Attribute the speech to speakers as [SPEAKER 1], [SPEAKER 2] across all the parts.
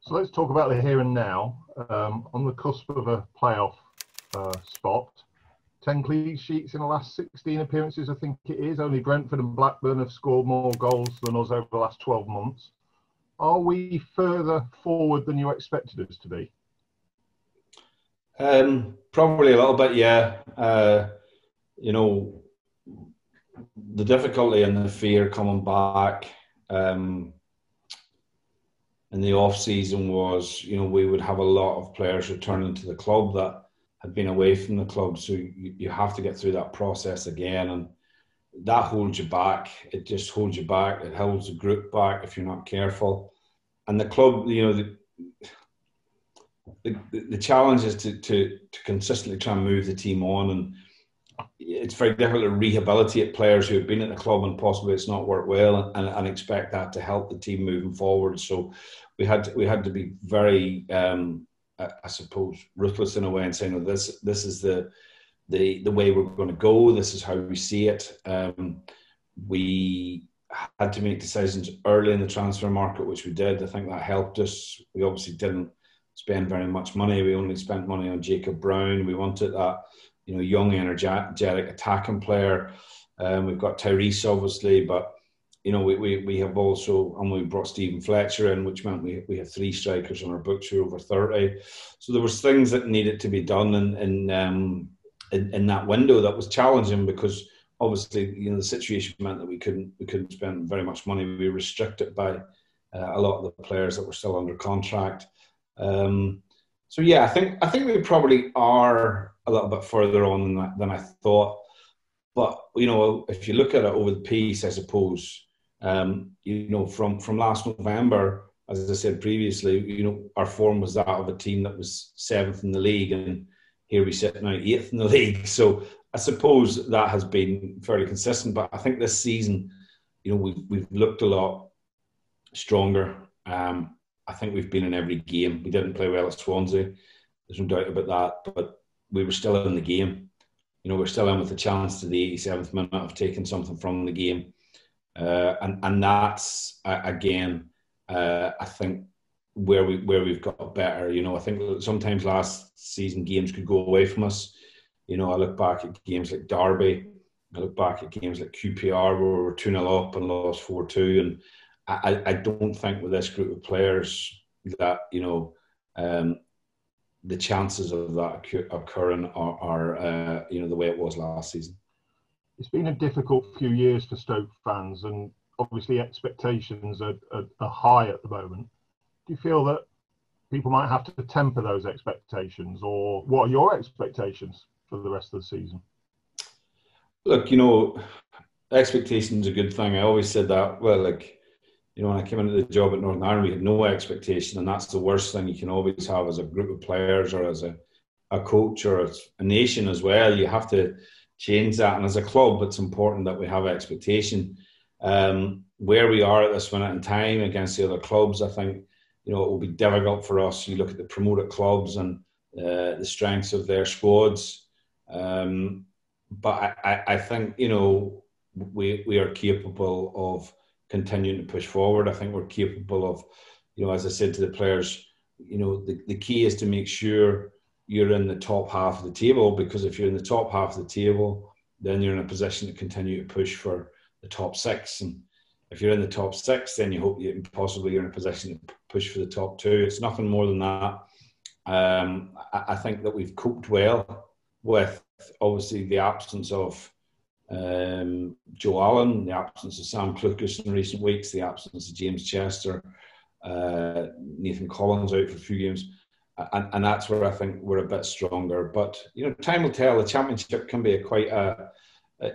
[SPEAKER 1] So let's talk about the here and now. On the cusp of a playoff spot, 10 clean sheets in the last 16 appearances, I think it is. Only Brentford and Blackburn have scored more goals than us over the last 12 months. Are we further forward than you expected us to be?
[SPEAKER 2] Probably a little bit, yeah. You know, the difficulty and the fear coming back in the off season was, we would have a lot of players returning to the club that had been away from the club. So you have to get through that process again, and that holds you back. It just holds you back. It holds the group back if you're not careful. And the club, the challenge is to consistently try and move the team on, and it's very difficult to rehabilitate players who have been at the club and possibly it's not worked well, and expect that to help the team moving forward. So we had to be very, I suppose, ruthless in a way and saying, no, this is the way we're going to go. This is how we see it. We had to make decisions early in the transfer market, which we did. I think that helped us. We obviously didn't spend very much money. We only spent money on Jacob Brown. We wanted that, young, energetic attacking player. We've got Tyrese, obviously, but we have also, and we brought Stephen Fletcher in, which meant we have 3 strikers on our books who are over 30. So there was things that needed to be done in that window that was challenging, because obviously, the situation meant that we couldn't spend very much money. We were restricted by a lot of the players that were still under contract. So yeah, I think we probably are a little bit further on than I thought. But if you look at it over the piece, I suppose, from last November, as I said previously, our form was that of a team that was 7th in the league, and here we sit now 8th in the league. So I suppose that has been fairly consistent. But I think this season, we've looked a lot stronger. I think we've been in every game. We didn't play well at Swansea. There's no doubt about that. But we were still in the game. We're still in with a chance to the 87th minute of taking something from the game. And that's, again, I think where we've got better. I think sometimes last season games could go away from us. I look back at games like Derby. I look back at games like QPR where we were 2-0 up and lost 4-2. And I don't think with this group of players that, the chances of that occurring are the way it was last season.
[SPEAKER 1] It's been a difficult few years for Stoke fans, and obviously expectations are high at the moment. Do you feel that people might have to temper those expectations, or what are your expectations for the rest of the season?
[SPEAKER 2] Look, expectations are a good thing. I always said that. Well, when I came into the job at Northern Ireland, we had no expectation, and that's the worst thing you can always have as a group of players, or as a coach, or as a nation as well. You have to change that, and as a club, it's important that we have expectation. Where we are at this minute in time against the other clubs, I think it will be difficult for us. You look at the promoted clubs and the strengths of their squads, but I think we are capable of continuing to push forward. I think we're capable of, as I said to the players, the key is to make sure you're in the top half of the table, because if you're in the top half of the table, then you're in a position to continue to push for the top 6. And if you're in the top 6, then you hope you're in a position to push for the top 2. It's nothing more than that. I think that we've coped well with, obviously, the absence of Joe Allen, the absence of Sam Clucas in recent weeks, the absence of James Chester, Nathan Collins out for a few games, and that's where I think we're a bit stronger. But time will tell. The Championship can be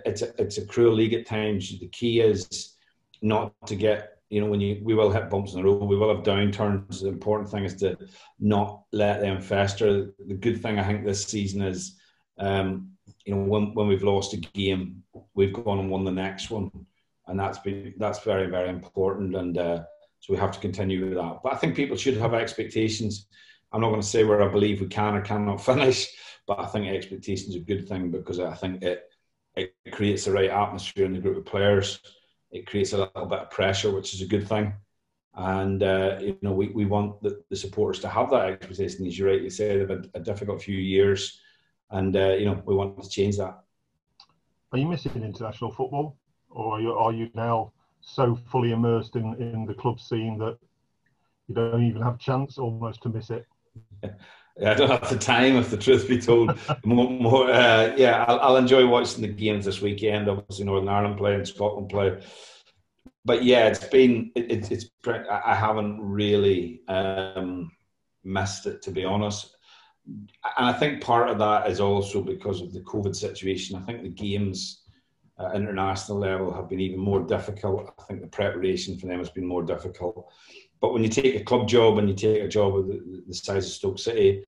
[SPEAKER 2] it's a cruel league at times. The key is not to get we will hit bumps in the road. We will have downturns. The important thing is to not let them fester. The good thing I think this season is, when we've lost a game, we've gone and won the next one, and that's very, very important. And so we have to continue with that. But I think people should have expectations. I'm not going to say where I believe we can or cannot finish, but I think expectations are a good thing, because I think it creates the right atmosphere in the group of players. It creates a little bit of pressure, which is a good thing. And we want the supporters to have that expectation. As you rightly say, they've had a difficult few years, and we want to change that.
[SPEAKER 1] Are you missing international football, or are you now so fully immersed in the club scene that you don't even have a chance almost to miss it?
[SPEAKER 2] I don't have the time, if the truth be told. I'll enjoy watching the games this weekend. Obviously, Northern Ireland play and Scotland play. But yeah, I haven't really missed it, to be honest. And I think part of that is also because of the COVID situation. I think the games at international level have been even more difficult. I think the preparation for them has been more difficult. But when you take a club job and you take a job of the size of Stoke City,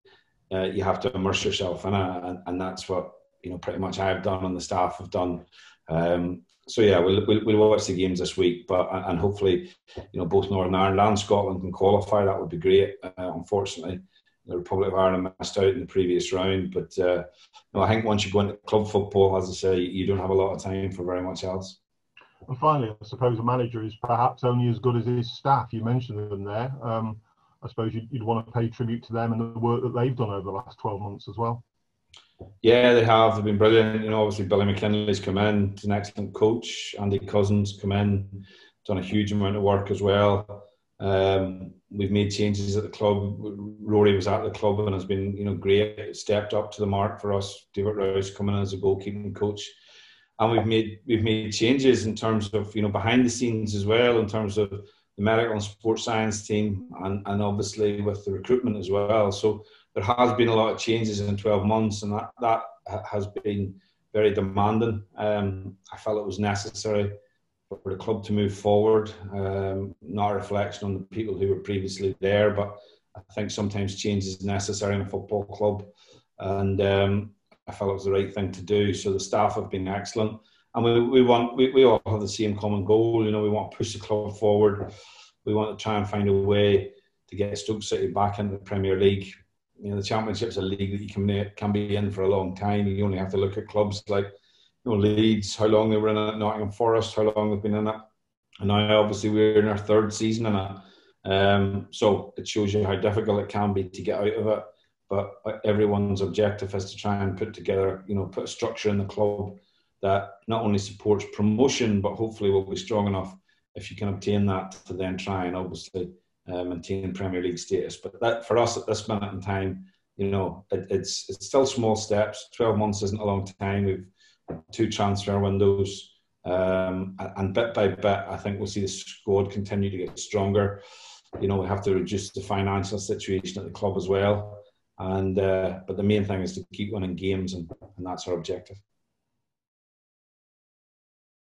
[SPEAKER 2] you have to immerse yourself in it, and that's what pretty much I've done and the staff have done. We'll watch the games this week, and hopefully, both Northern Ireland and Scotland can qualify. That would be great. Unfortunately, the Republic of Ireland missed out in the previous round, but I think once you go into club football, as I say, you don't have a lot of time for very much else.
[SPEAKER 1] And finally, I suppose a manager is perhaps only as good as his staff. You mentioned them there. I suppose you'd want to pay tribute to them and the work that they've done over the last 12 months as well.
[SPEAKER 2] Yeah, they have. They've been brilliant. Obviously Billy McKinley's come in. He's an excellent coach. Andy Cousins come in, done a huge amount of work as well. We've made changes at the club. Rory was at the club and has been, great. Stepped up to the mark for us. David Rouse coming in as a goalkeeping coach, and we've made changes in terms of behind the scenes as well, in terms of the medical and sports science team, and obviously with the recruitment as well. So there has been a lot of changes in 12 months, and that has been very demanding. I felt it was necessary for the club to move forward, not a reflection on the people who were previously there, but I think sometimes change is necessary in a football club, and I felt it was the right thing to do. So the staff have been excellent, and we all have the same common goal. We want to push the club forward. We want to try and find a way to get Stoke City back into the Premier League. The Championship's a league that you can be in for a long time. You only have to look at clubs like Leeds, how long they were in it, Nottingham Forest, how long they've been in it, and now obviously we're in our third season in it. So it shows you how difficult it can be to get out of it. But everyone's objective is to try and put together, put a structure in the club that not only supports promotion, but hopefully will be strong enough if you can obtain that to then try and obviously maintain Premier League status. But that, for us at this minute in time, it's still small steps. 12 months isn't a long time. We've 2 transfer windows, and bit by bit, I think we'll see the squad continue to get stronger. We have to reduce the financial situation at the club as well, and but the main thing is to keep winning games, and that's our objective.